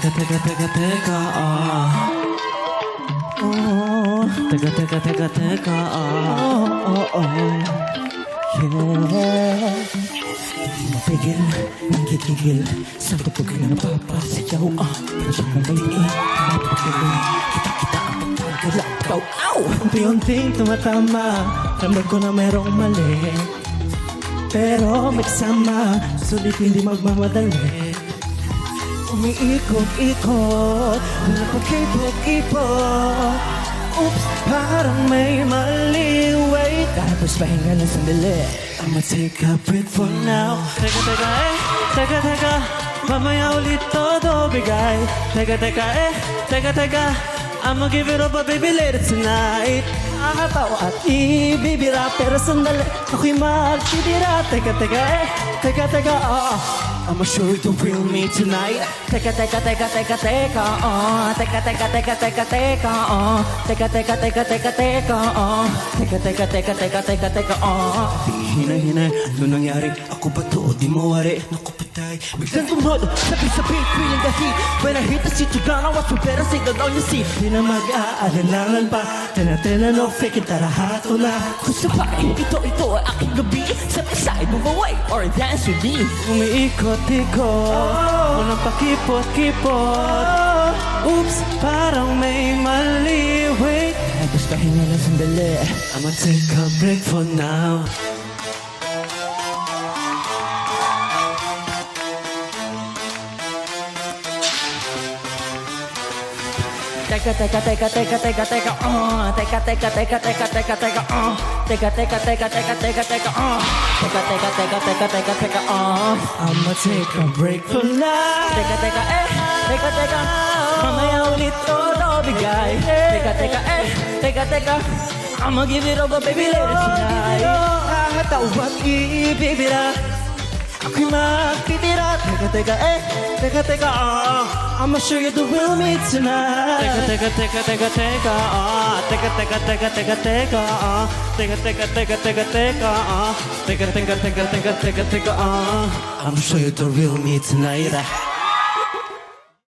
teka, oh. Teka, Yeah. Mapigil, nanggigigil sa tupog na napapasiyaw. Pero siya mong maliit, napapagilin. Kita ang pagkagalagaw. Unti-unting tumatama, ramdam ko na merong mali. Pero may kasama, sulit hindi magmamadali. Umiikot-ikot, napag-ipot-ipot. Oops, parang may mali. Wait, tapos pahinga lang sandali. I'ma take a breath for now. teka, mamaya ulit todo bigay. Teka, I'ma give it up, but baby, later tonight. Nakakatawa at ibibira, pero sandali ako'y magtitira. Teka, I'ma show you the real me tonight. Teka, oh. Teka, oh. Teka, oh. Hinay, ano nangyari? Ako ba to? Di mawari. Naku, patay. Biglang tumod, sabi, feeling the heat. When I hit the seat, you gonna watch me better single on your seat. Di na mag-aalangan pa. Tena, no fake it, tarahato na. Kung sabay, ito ay aking gabi. Sabay, move away or dance with me. Umiikot-ikot, walang pakipot-kipot. Oops, parang may mali. Wait, Tapos pahinga lang sandali. I'ma take a break for now. Teka, oh. Teka, oh. Teka, oh. I'ma take a break for now. Teka, mamaya ulit todo bigay. Teka, I'ma give it over, baby, later tonight. Nakakatawa at ibibira, ako'y magtitira. Teka, oh. I'ma show you the real me tonight. I'ma show you the real me tonight.